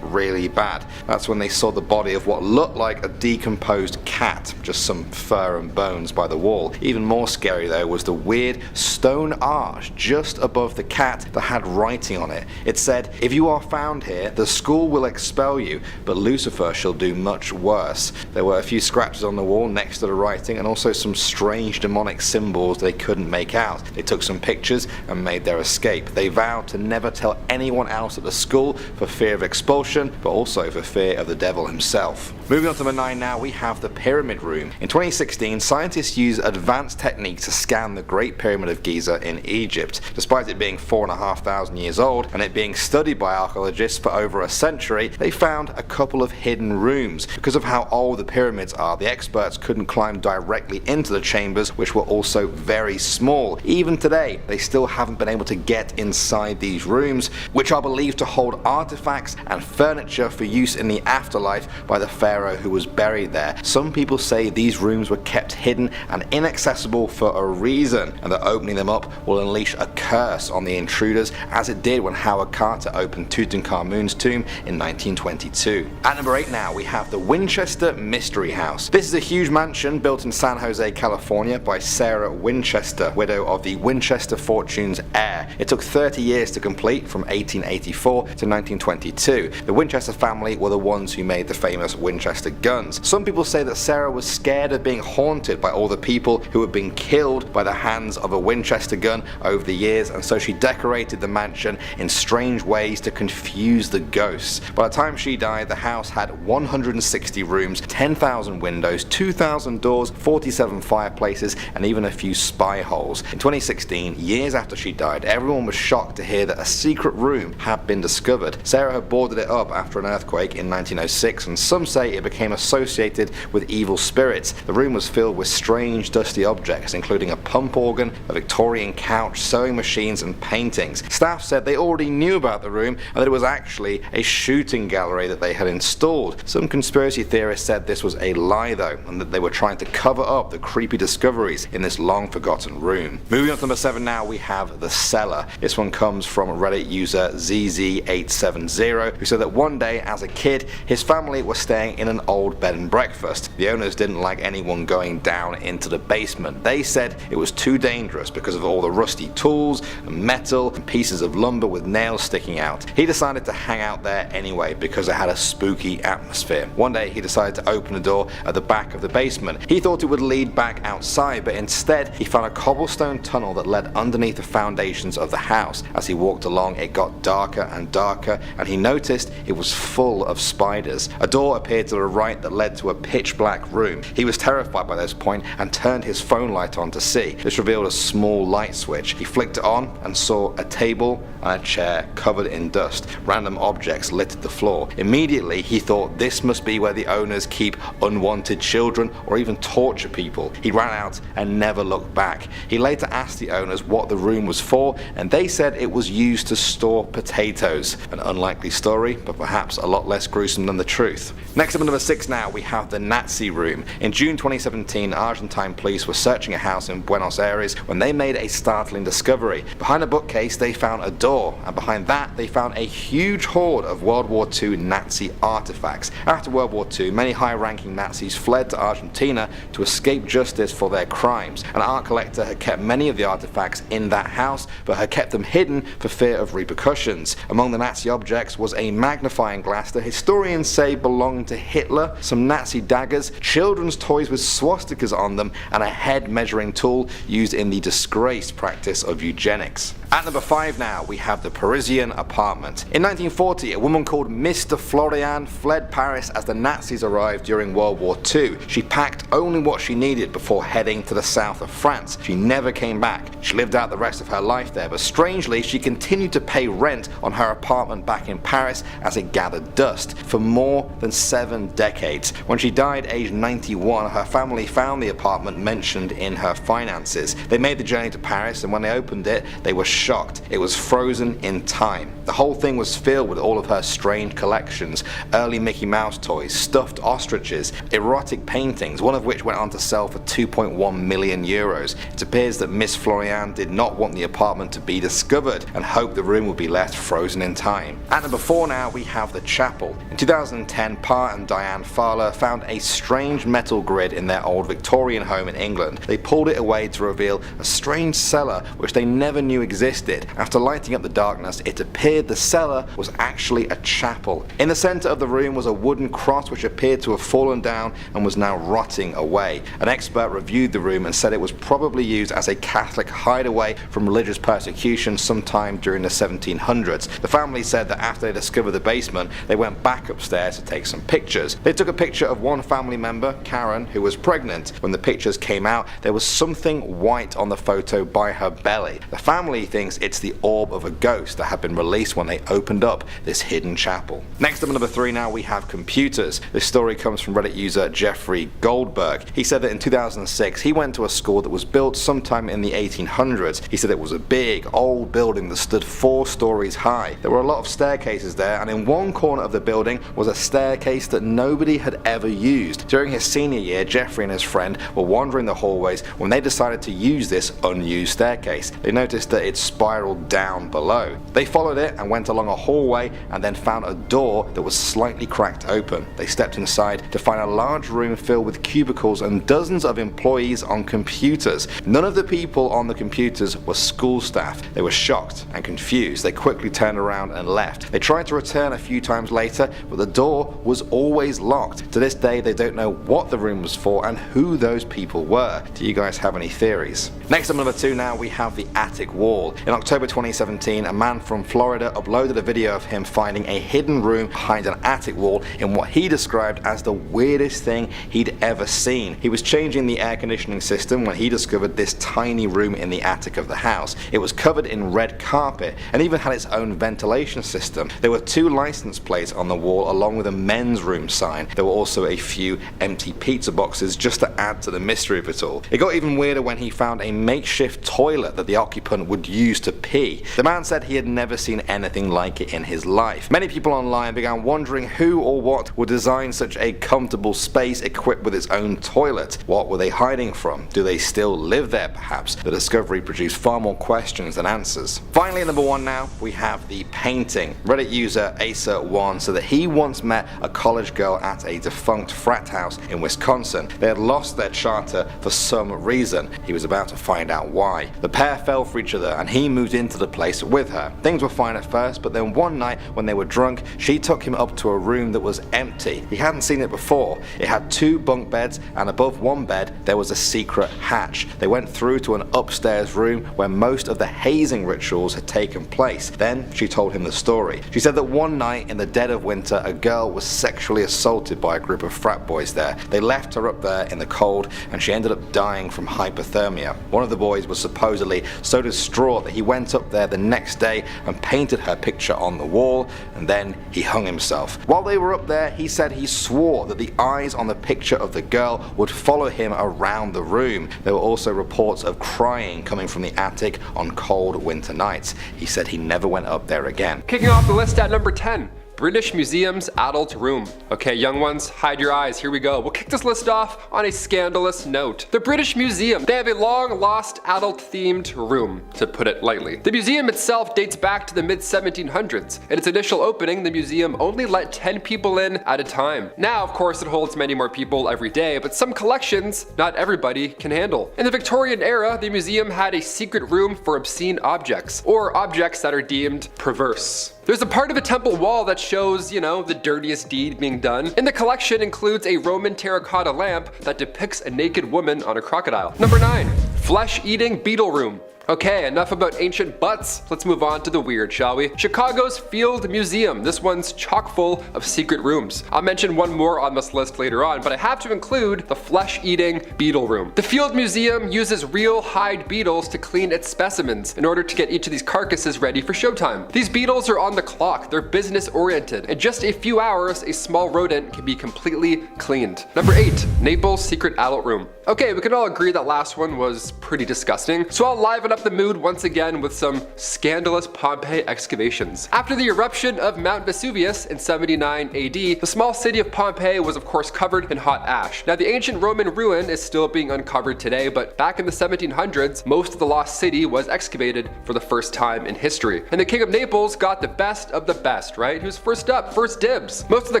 [SPEAKER 3] bad. That's when they saw the body of what looked like a decomposed cat, just some fur and bones by the wall. Even more scary though was the weird stone arch just above the cat that had writing on it. It said, "If you are found here, the school will expel you, but Lucifer shall do much worse." There were a few scratches on the wall next to the writing and also some strange demonic symbols doors they couldn't make out. They took some pictures and made their escape. They vowed to never tell anyone else at the school for fear of expulsion, but also for fear of the devil himself. Moving on to number 9 now, we have the Pyramid Room. In 2016, scientists used advanced techniques to scan the Great Pyramid of Giza in Egypt. Despite it being 4,500 years old and it being studied by archaeologists for over a century, they found a couple of hidden rooms. Because of how old the pyramids are, the experts couldn't climb directly into the chambers, which were also very small. Even today, they still haven't been able to get inside these rooms, which are believed to hold artifacts and furniture for use in the afterlife by the pharaoh who was buried there. Some people say these rooms were kept hidden and inaccessible for a reason, and that opening them up will unleash a curse on the intruders, as it did when Howard Carter opened Tutankhamun's tomb in 1922. At number 8 now, we have the Winchester Mystery House. This is a huge mansion built in San Jose, California by Sarah Winchester, widow of the Winchester fortune's heir. It took 30 years to complete, from 1884 to 1922. The Winchester family were the ones who made the famous Winchester guns. Some people say that Sarah was scared of being haunted by all the people who had been killed by the hands of a Winchester gun over the years, and so she decorated the mansion in strange ways to confuse the ghosts. By the time she died, the house had 160 rooms, 10,000 windows, 2,000 doors, 47 fireplaces, and even a few spy holes. In 2016, years after she died, everyone was shocked to hear that a secret room had been discovered. Sarah had boarded it up after an earthquake in 1906, and some say it became associated with evil spirits. The room was filled with strange, dusty objects, including a pump organ, a Victorian couch, sewing machines, and paintings. Staff said they already knew about the room and that it was actually a shooting gallery that they had installed. Some conspiracy theorists said this was a lie though, and that they were trying to cover up the creepy discoveries in this long forgotten room. Moving on to number 7 now, we have the cellar. This one comes from Reddit user ZZ870, who said that one day as a kid, his family was staying in an old bed and breakfast. The owners didn't like anyone going down into the basement. They said it was too dangerous because of all the rusty tools and metal and pieces of lumber with nails sticking out. He decided to hang out there anyway because it had a spooky atmosphere. One day he decided to open the door at the back of the basement. He thought it would lead back outside, but instead he found a cobblestone tunnel that led underneath the foundations of the house. As he walked along, it got darker and darker, and he noticed it was full of spiders. A door appeared to the right that led to a pitch black room. He was terrified by this point and turned his phone light on to see. This revealed a small light switch. He flicked it on and saw a table and a chair covered in dust. Random objects littered the floor. Immediately he thought this must be where the owners keep unwanted children or even torture people. He ran out and never looked back. He later asked the owners what the room was for, and they said it was used to store potatoes. An unlikely story, but perhaps a lot less gruesome than the truth. Next up at number 6 now, we have the Nazi room. In June 2017, Argentine police were searching a house in Buenos Aires when they made a startling discovery. Behind a bookcase they found a door, and behind that they found a huge hoard of World War II Nazi artifacts. After World War II, many high-ranking Nazis fled to Argentina to escape justice for their crimes. An art collector had kept many of the artifacts in that house, but had kept them hidden for fear of repercussions. Among the Nazi objects was a magnifying glass that historians say belonged to Hitler, some Nazi daggers, children's toys with swastikas on them, and a head measuring tool used in the disgraced practice of eugenics. At number 5 now, we have the Parisian apartment. In 1940, a woman called Mr. Florian fled Paris as the Nazis arrived during World War II. She packed only what she needed before heading to the south of France. She never came back. She lived out the rest of her life there, but strangely, she continued to pay rent on her apartment back in Paris as it gathered dust for more than 7 decades. When she died aged 91, her family found the apartment mentioned in her finances. They made the journey to Paris, and when they opened it, they were shocked. It was frozen in time. The whole thing was filled with all of her strange collections: early Mickey Mouse toys, stuffed ostriches, erotic paintings, one of which went on to sell for 2.1 million euros. It appears that Miss Florian did not want the apartment to be discovered and hoped the room would be left frozen in time. At number 4 now, we have the chapel. In 2010, Pa and Diane Fowler found a strange metal grid in their old Victorian home in England. They pulled it away to reveal a strange cellar which they never knew existed existed. After lighting up the darkness, it appeared the cellar was actually a chapel. In the center of the room was a wooden cross which appeared to have fallen down and was now rotting away. An expert reviewed the room and said it was probably used as a Catholic hideaway from religious persecution sometime during the 1700s. The family said that after they discovered the basement, they went back upstairs to take some pictures. They took a picture of one family member, Karen, who was pregnant. When the pictures came out, there was something white on the photo by her belly. The family thinks it's the orb of a ghost that had been released when they opened up this hidden chapel. Next up at number 3 now we have computers. This story comes from Reddit user Jeffrey Goldberg. He said that in 2006 he went to a school that was built sometime in the 1800s. He said it was a big old building that stood 4 stories high. There were a lot of staircases there, and in one corner of the building was a staircase that nobody had ever used. During his senior year, Jeffrey and his friend were wandering the hallways when they decided to use this unused staircase. They noticed that it spiraled down below. They followed it and went along a hallway and then found a door that was slightly cracked open. They stepped inside to find a large room filled with cubicles and dozens of employees on computers. None of the people on the computers were school staff. They were shocked and confused. They quickly turned around and left. They tried to return a few times later, but the door was always locked. To this day, they don't know what the room was for and who those people were. Do you guys have any theories? Next up, number 2 now, we have the attic wall. In October 2017, a man from Florida uploaded a video of him finding a hidden room behind an attic wall in what he described as the weirdest thing he'd ever seen. He was changing the air conditioning system when he discovered this tiny room in the attic of the house. It was covered in red carpet and even had its own ventilation system. There were 2 license plates on the wall along with a men's room sign. There were also a few empty pizza boxes just to add to the mystery of it all. It got even weirder when he found a makeshift toilet that the occupant would use to pee. The man said he had never seen anything like it in his life. Many people online began wondering who or what would design such a comfortable space equipped with its own toilet. What were they hiding from? Do they still live there perhaps? The discovery produced far more questions than answers. Finally, at number 1 now, we have the painting. Reddit user Acer1 said that he once met a college girl at a defunct frat house in Wisconsin. They had lost their charter for some reason. He was about to find out why. The pair fell for each other and he moved into the place with her. Things were fine at first, but then one night when they were drunk, she took him up to a room that was empty. He hadn't seen it before. It had 2 bunk beds and above one bed there was a secret hatch. They went through to an upstairs room where most of the hazing rituals had taken place. Then she told him the story. She said that one night in the dead of winter a girl was sexually assaulted by a group of frat boys there. They left her up there in the cold and she ended up dying from hypothermia. One of the boys was supposedly so distraught that he went up there the next day and painted her picture on the wall, and then he hung himself. While they were up there, he said he swore that the eyes on the picture of the girl would follow him around the room. There were also reports of crying coming from the attic on cold winter nights. He said he never went up there again.
[SPEAKER 4] Kicking off the list at number 10. British Museum's adult room. Okay, young ones, hide your eyes, here we go. We'll kick this list off on a scandalous note. The British Museum, they have a long lost adult themed room, to put it lightly. The museum itself dates back to the mid 1700s. At its initial opening, the museum only let 10 people in at a time. Now, of course, it holds many more people every day, but some collections, not everybody can handle. In the Victorian era, the museum had a secret room for obscene objects, or objects that are deemed perverse. There's a part of a temple wall that shows, the dirtiest deed being done. And the collection includes a Roman terracotta lamp that depicts a naked woman on a crocodile. Number 9. Flesh-eating beetle room. Okay, enough about ancient butts. Let's move on to the weird, shall we? Chicago's Field Museum. This one's chock full of secret rooms. I'll mention one more on this list later on, but I have to include the flesh-eating beetle room. The Field Museum uses real hide beetles to clean its specimens in order to get each of these carcasses ready for showtime. These beetles are on the clock. They're business-oriented. In just a few hours, a small rodent can be completely cleaned. Number 8. Naples' secret adult room. Okay, we can all agree that last one was pretty disgusting, so I'll liven up the mood once again with some scandalous Pompeii excavations. After the eruption of Mount Vesuvius in 79 AD, the small city of Pompeii was of course covered in hot ash. Now the ancient Roman ruin is still being uncovered today, but back in the 1700s, most of the lost city was excavated for the first time in history. And the King of Naples got the best of the best, right? He was first up, first dibs. Most of the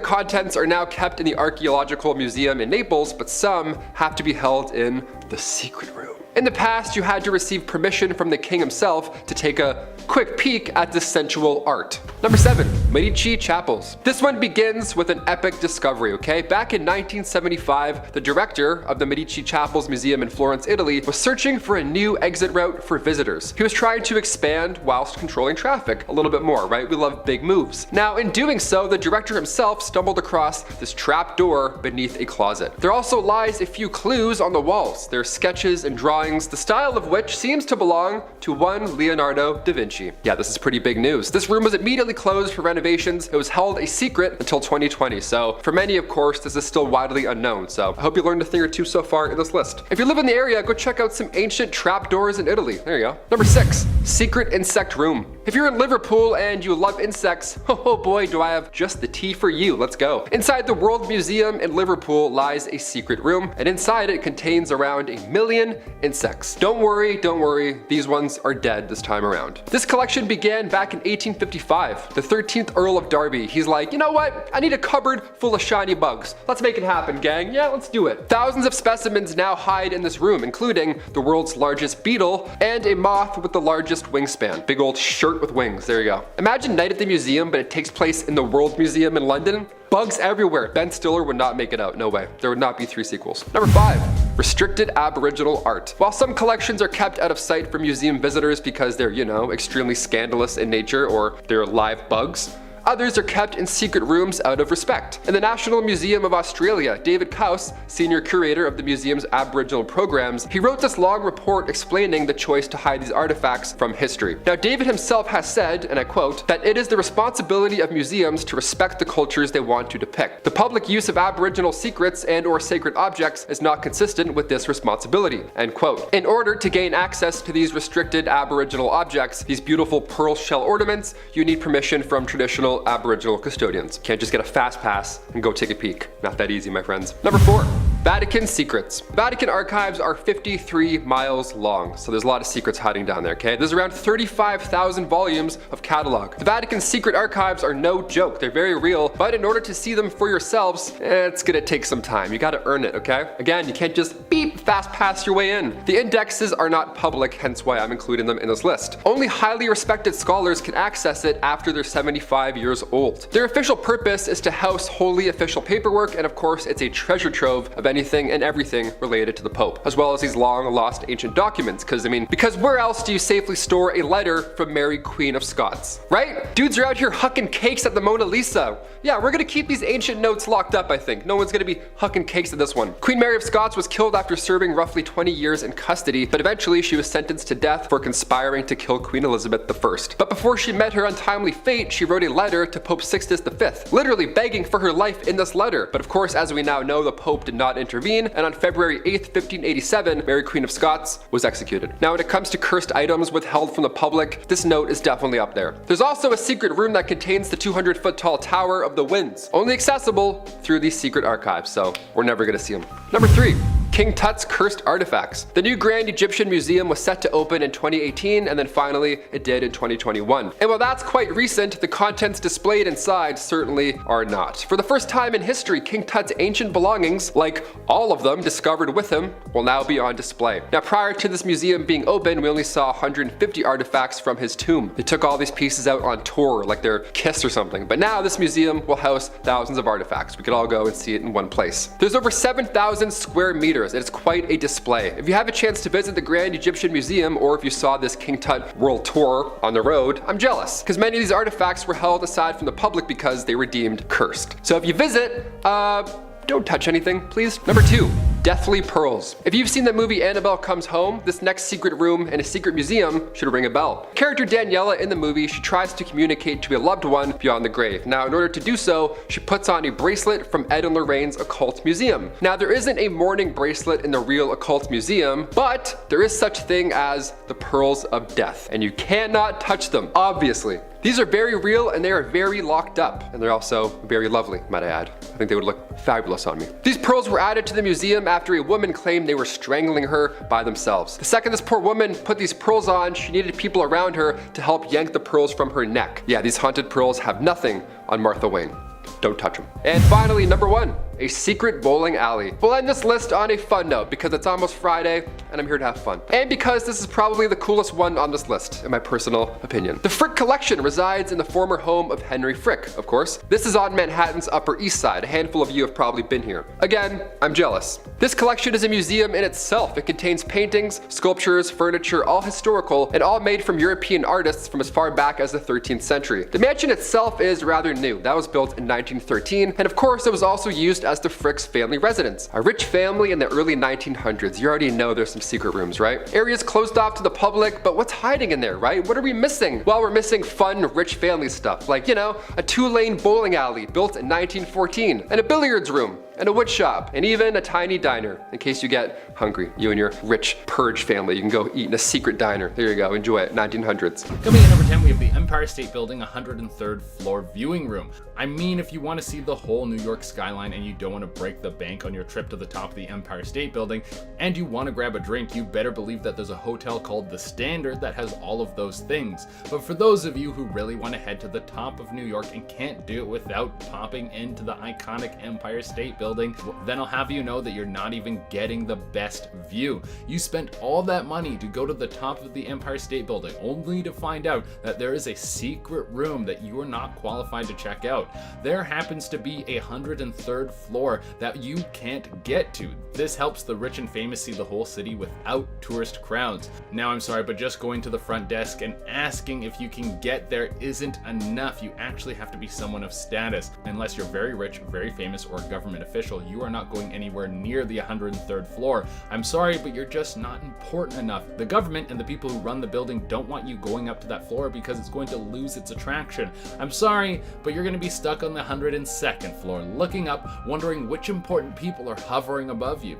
[SPEAKER 4] contents are now kept in the Archaeological Museum in Naples, but some have to be held in the secret room. In the past, you had to receive permission from the king himself to take a quick peek at this sensual art. Number 7. Medici Chapels. This one begins with an epic discovery, okay? Back in 1975, the director of the Medici Chapels Museum in Florence, Italy, was searching for a new exit route for visitors. He was trying to expand whilst controlling traffic a little bit more, right? We love big moves. Now, in doing so, the director himself stumbled across this trap door beneath a closet. There also lies a few clues on the walls. There are sketches and drawings, the style of which seems to belong to one Leonardo da Vinci. Yeah, this is pretty big news. This room was immediately closed for renovations. It was held a secret until 2020, so for many, of course, this is still widely unknown, so I hope you learned a thing or two so far in this list. If you live in the area, go check out some ancient trapdoors in Italy. There you go. Number 6. Secret Insect Room. If you're in Liverpool and you love insects, oh boy, do I have just the tea for you. Let's go. Inside the World Museum in Liverpool lies a secret room, and inside it contains around 1 million insects. Don't worry, these ones are dead this time around. This collection began back in 1855. The 13th Earl of Derby, he's like, you know what? I need a cupboard full of shiny bugs. Let's make it happen, gang. Yeah, let's do it. Thousands of specimens now hide in this room, including the world's largest beetle and a moth with the largest wingspan. Big old shirt with wings. There you go. Imagine Night at the Museum, but it takes place in the World Museum in London. Bugs everywhere. Ben Stiller would not make it out. No way. There would not be 3 sequels. Number 5. Restricted Aboriginal art. While some collections are kept out of sight for museum visitors because they're, extremely scandalous in nature or they're live bugs, others are kept in secret rooms out of respect. In the National Museum of Australia, David Couse, senior curator of the museum's Aboriginal programs, he wrote this long report explaining the choice to hide these artifacts from history. Now, David himself has said, and I quote, that it is the responsibility of museums to respect the cultures they want to depict. The public use of Aboriginal secrets and or sacred objects is not consistent with this responsibility, end quote. In order to gain access to these restricted Aboriginal objects, these beautiful pearl shell ornaments, you need permission from traditional Aboriginal custodians. Can't just get a fast pass and go take a peek. Not that easy, my friends. Number 4. Vatican secrets. Vatican archives are 53 miles long, so there's a lot of secrets hiding down there, okay? There's around 35,000 volumes of catalog. The Vatican's secret archives are no joke. They're very real, but in order to see them for yourselves, it's gonna take some time. You gotta earn it, okay? Again, you can't just beep fast pass your way in. The indexes are not public, hence why I'm including them in this list. Only highly respected scholars can access it after they're 75 years old. Their official purpose is to house holy official paperwork, and of course, it's a treasure trove of anything and everything related to the Pope, as well as these long lost ancient documents, because where else do you safely store a letter from Mary, Queen of Scots, right? Dudes are out here hucking cakes at the Mona Lisa. Yeah, we're gonna keep these ancient notes locked up, I think. No one's gonna be hucking cakes at this one. Queen Mary of Scots was killed after serving roughly 20 years in custody, but eventually she was sentenced to death for conspiring to kill Queen Elizabeth I. But before she met her untimely fate, she wrote a letter to Pope Sixtus V, literally begging for her life in this letter. But of course, as we now know, the Pope did not intervene, and on February 8th, 1587, Mary Queen of Scots was executed. Now, when it comes to cursed items withheld from the public, this note is definitely up there. There's also a secret room that contains the 200-foot tall Tower of the Winds, only accessible through these secret archives, so we're never gonna see them. Number 3. King Tut's cursed artifacts. The new Grand Egyptian Museum was set to open in 2018, and then finally it did in 2021. And while that's quite recent, the contents displayed inside certainly are not. For the first time in history, King Tut's ancient belongings, like all of them discovered with him, will now be on display. Now, prior to this museum being open, we only saw 150 artifacts from his tomb. They took all these pieces out on tour, like their kiss or something. But now this museum will house thousands of artifacts. We could all go and see it in one place. There's over 7,000 square meters. It's quite a display. If you have a chance to visit the Grand Egyptian Museum, or if you saw this King Tut World Tour on the road, I'm jealous, because many of these artifacts were held aside from the public because they were deemed cursed. So if you visit, don't touch anything, please. Number 2. Deathly Pearls. If you've seen the movie Annabelle Comes Home, this next secret room in a secret museum should ring a bell. Character Daniela in the movie, she tries to communicate to a loved one beyond the grave. Now, in order to do so, she puts on a bracelet from Ed and Lorraine's Occult Museum. Now, there isn't a mourning bracelet in the real Occult Museum, but there is such thing as the Pearls of Death, and you cannot touch them, obviously. These are very real and they are very locked up, and they're also very lovely, might I add. I think they would look fabulous on me. These pearls were added to the museum after a woman claimed they were strangling her by themselves. The second this poor woman put these pearls on, she needed people around her to help yank the pearls from her neck. Yeah, these haunted pearls have nothing on Martha Wayne. Don't touch them. And finally, number 1. a secret bowling alley. We'll end this list on a fun note because it's almost Friday and I'm here to have fun. And because this is probably the coolest one on this list, in my personal opinion. The Frick Collection resides in the former home of Henry Frick, of course. This is on Manhattan's Upper East Side. A handful of you have probably been here. Again, I'm jealous. This collection is a museum in itself. It contains paintings, sculptures, furniture, all historical, and all made from European artists from as far back as the 13th century. The mansion itself is rather new. That was built in 1913, and of course it was also used as the Frick's family residence. A rich family in the early 1900s. You already know there's some secret rooms, right? Areas closed off to the public, but what's hiding in there, right? What are we missing? Well, we're missing fun, rich family stuff, like, you know, a 2-lane bowling alley built in 1914, and a billiards room, and a wood shop, and even a tiny diner, in case you get hungry. You and your rich purge family, you can go eat in a secret diner. There you go, enjoy it, 1900s.
[SPEAKER 5] Coming in number 10, we have the Empire State Building 103rd floor viewing room. I mean, if you want to see the whole New York skyline and you don't want to break the bank on your trip to the top of the Empire State Building, and you want to grab a drink, you better believe that there's a hotel called The Standard that has all of those things. But for those of you who really want to head to the top of New York and can't do it without popping into the iconic Empire State Building, then I'll have you know that you're not even getting the best view. You spent all that money to go to the top of the Empire State Building only to find out that there is a secret room that you are not qualified to check out. There happens to be a 103rd floor that you can't get to. This helps the rich and famous see the whole city without tourist crowds. Now I'm sorry, but just going to the front desk and asking if you can get there isn't enough. You actually have to be someone of status. Unless you're very rich, very famous, or a government official, you are not going anywhere near the 103rd floor. I'm sorry, but you're just not important enough. The government and the people who run the building don't want you going up to that floor because it's going to lose its attraction. I'm sorry, but you're going to be stuck on the 102nd floor, looking up, wondering which important people are hovering above you.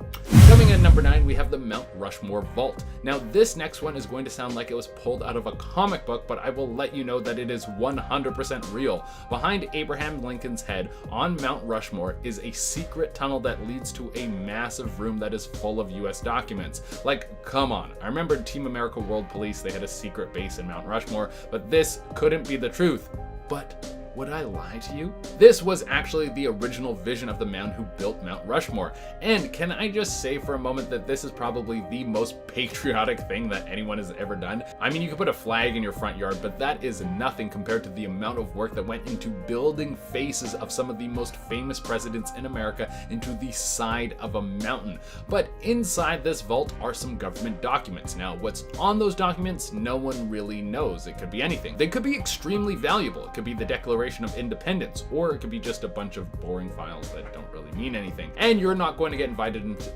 [SPEAKER 5] Coming in number 9, we have the Mount Rushmore Vault. Now, this next one is going to sound like it was pulled out of a comic book, but I will let you know that it is 100% real. Behind Abraham Lincoln's head on Mount Rushmore is a secret tunnel that leads to a massive room that is full of US documents. Like, come on. I remember Team America World Police, they had a secret base in Mount Rushmore, but this couldn't be the truth. But would I lie to you? This was actually the original vision of the man who built Mount Rushmore. And can I just say for a moment that this is probably the most patriotic thing that anyone has ever done? I mean, you could put a flag in your front yard, but that is nothing compared to the amount of work that went into building faces of some of the most famous presidents in America into the side of a mountain. But inside this vault are some government documents. Now, what's on those documents, no one really knows. It could be anything. They could be extremely valuable. It could be the Declaration of Independence, or it could be just a bunch of boring files that don't really mean anything. And you're not going to get invited into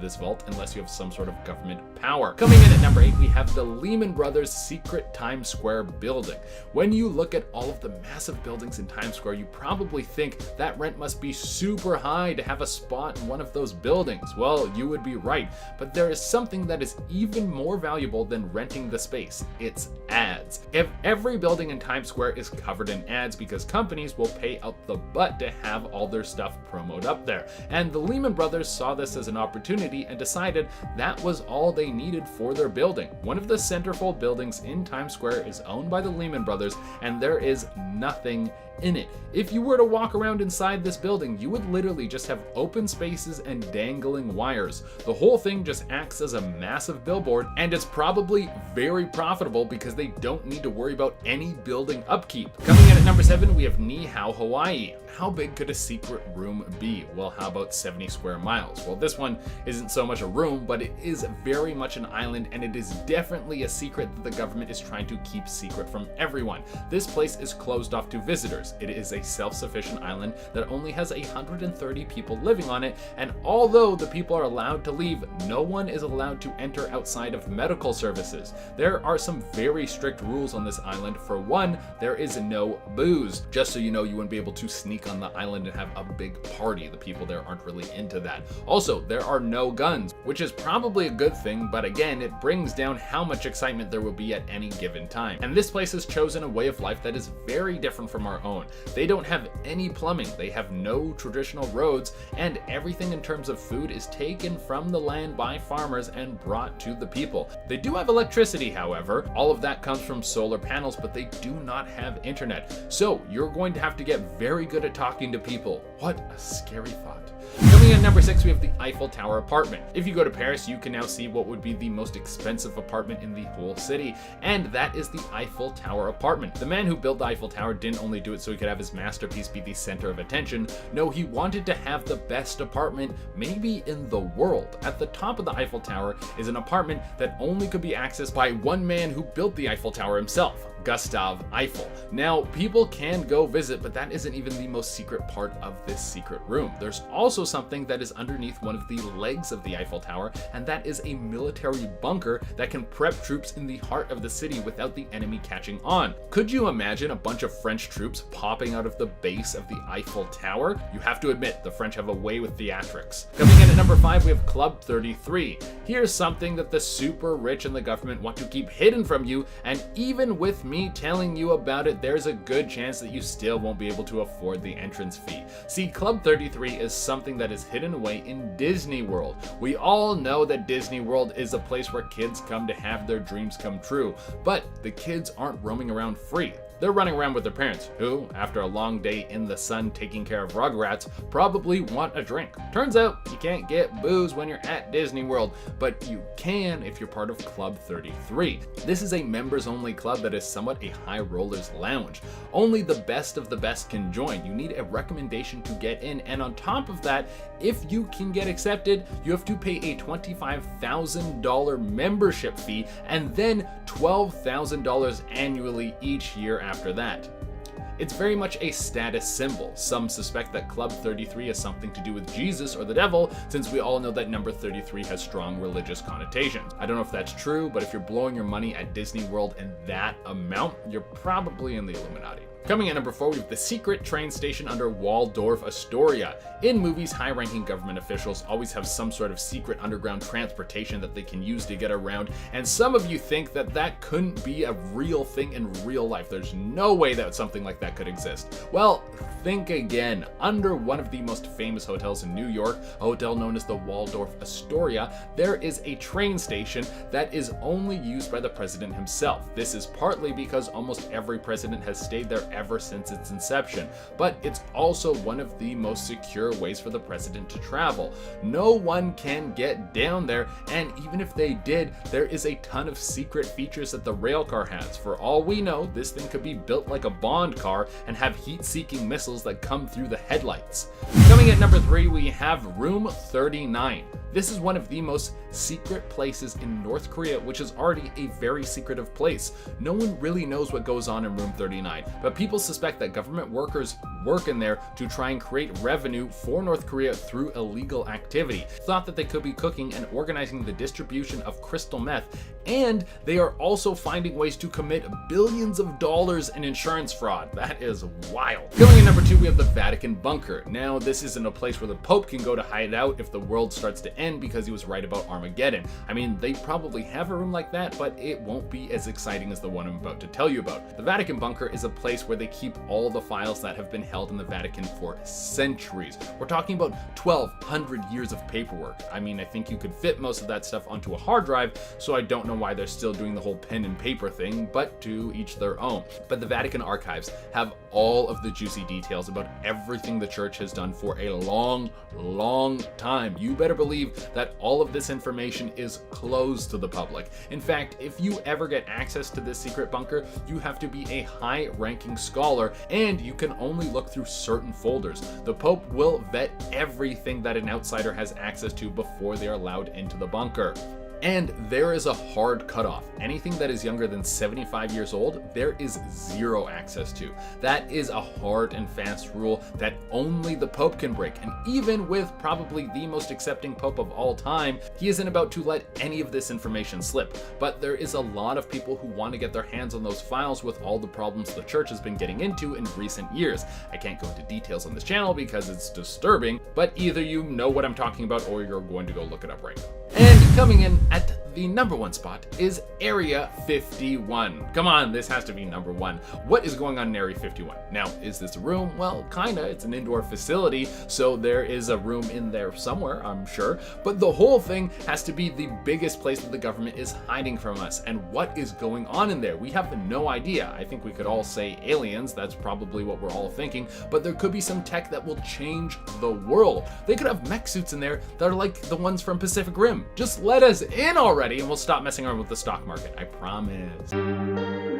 [SPEAKER 5] this vault unless you have some sort of government power. Coming in at number 8, we have the Lehman Brothers secret Times Square building. When you look at all of the massive buildings in Times Square, you probably think that rent must be super high to have a spot in one of those buildings. Well, you would be right, but there is something that is even more valuable than renting the space. It's ads. If every building in Times Square is covered in ads because companies will pay out the butt to have all their stuff promoted up there. And the Lehman Brothers saw this as an opportunity and decided that was all they needed for their building. One of the centerfold buildings in Times Square is owned by the Lehman Brothers, and there is nothing in it. If you were to walk around inside this building, you would literally just have open spaces and dangling wires. The whole thing just acts as a massive billboard, and it's probably very profitable because they don't need to worry about any building upkeep. Coming in at number 7, we have Niihau, Hawaii. How big could a secret room be? Well, how about 70 square miles? Well, this one isn't so much a room, but it is very much an island, and it is definitely a secret that the government is trying to keep secret from everyone. This place is closed off to visitors. It is a self-sufficient island that only has 130 people living on it, and although the people are allowed to leave, no one is allowed to enter outside of medical services. There are some very strict rules on this island. For one, there is no booze. Just so you know, you wouldn't be able to sneak on the island and have a big party. The people there aren't really into that. Also, there are no guns, which is probably a good thing, but again, it brings down how much excitement there will be at any given time. And this place has chosen a way of life that is very different from our own. They don't have any plumbing, they have no traditional roads, and everything in terms of food is taken from the land by farmers and brought to the people. They do have electricity, however. All of that comes from solar panels, but they do not have internet. So you're going to have to get very good at talking to people. What a scary thought. Coming in at number 6, we have the Eiffel Tower apartment. If you go to Paris, you can now see what would be the most expensive apartment in the whole city, and that is the Eiffel Tower apartment. The man who built the Eiffel Tower didn't only do it so he could have his masterpiece be the center of attention. No, he wanted to have the best apartment maybe in the world. At the top of the Eiffel Tower is an apartment that only could be accessed by one man who built the Eiffel Tower himself, Gustave Eiffel. Now, people can go visit, but that isn't even the most secret part of this secret room. There's also something that is underneath one of the legs of the Eiffel Tower, and that is a military bunker that can prep troops in the heart of the city without the enemy catching on. Could you imagine a bunch of French troops popping out of the base of the Eiffel Tower? You have to admit, the French have a way with theatrics. Coming in at number 5, we have Club 33. Here's something that the super rich and the government want to keep hidden from you, and even with me telling you about it, there's a good chance that you still won't be able to afford the entrance fee. See, Club 33 is something that is hidden away in Disney World. We all know that Disney World is a place where kids come to have their dreams come true, but the kids aren't roaming around free. They're running around with their parents, who, after a long day in the sun taking care of Rugrats, probably want a drink. Turns out, you can't get booze when you're at Disney World, but you can if you're part of Club 33. This is a members-only club that is somewhat a high rollers lounge. Only the best of the best can join. You need a recommendation to get in, and on top of that, if you can get accepted, you have to pay a $25,000 membership fee and then $12,000 annually each year after that. It's very much a status symbol. Some suspect that Club 33 has something to do with Jesus or the devil, since we all know that number 33 has strong religious connotations. I don't know if that's true, but if you're blowing your money at Disney World in that amount, you're probably in the Illuminati. Coming at number 4, we have the secret train station under Waldorf Astoria. In movies, high-ranking government officials always have some sort of secret underground transportation that they can use to get around, and some of you think that that couldn't be a real thing in real life. There's no way that something like that could exist. Well, think again. Under one of the most famous hotels in New York, a hotel known as the Waldorf Astoria, there is a train station that is only used by the president himself. This is partly because almost every president has stayed there ever since its inception, but it's also one of the most secure ways for the president to travel. No one can get down there, and even if they did, there is a ton of secret features that the rail car has. For all we know, this thing could be built like a Bond car and have heat-seeking missiles that come through the headlights. Coming at number 3, we have Room 39. This is one of the most secret places in North Korea, which is already a very secretive place. No one really knows what goes on in Room 39, but people suspect that government workers work in there to try and create revenue for North Korea through illegal activity. Thought that they could be cooking and organizing the distribution of crystal meth, and they are also finding ways to commit billions of dollars in insurance fraud. That is wild. Going in number 2, we have the Vatican bunker. Now, this isn't a place where the Pope can go to hide out if the world starts to end because he was right about Armageddon. I mean, they probably have a room like that, but it won't be as exciting as the one I'm about to tell you about. The Vatican bunker is a place where they keep all the files that have been held in the Vatican for centuries. We're talking about 1,200 years of paperwork. I mean, I think you could fit most of that stuff onto a hard drive, so I don't know why they're still doing the whole pen and paper thing, but to each their own. But the Vatican archives have all of the juicy details about everything the church has done for a long, long time. You better believe that all of this information is closed to the public. In fact, if you ever get access to this secret bunker, you have to be a high-ranking scholar, and you can only look through certain folders. The Pope will vet everything that an outsider has access to before they are allowed into the bunker. And there is a hard cutoff. Anything that is younger than 75 years old, there is zero access to. That is a hard and fast rule that only the Pope can break. And even with probably the most accepting Pope of all time, he isn't about to let any of this information slip. But there is a lot of people who want to get their hands on those files with all the problems the church has been getting into in recent years. I can't go into details on this channel because it's disturbing, but either you know what I'm talking about or you're going to go look it up right now. And coming in at the number 1 spot is Area 51. Come on, this has to be number 1. What is going on in Area 51? Now, is this a room? Well, kinda. It's an indoor facility, so there is a room in there somewhere, I'm sure. But the whole thing has to be the biggest place that the government is hiding from us. And what is going on in there? We have no idea. I think we could all say aliens. That's probably what we're all thinking. But there could be some tech that will change the world. They could have mech suits in there that are like the ones from Pacific Rim. Just let us in already and we'll stop messing around with the stock market. I promise.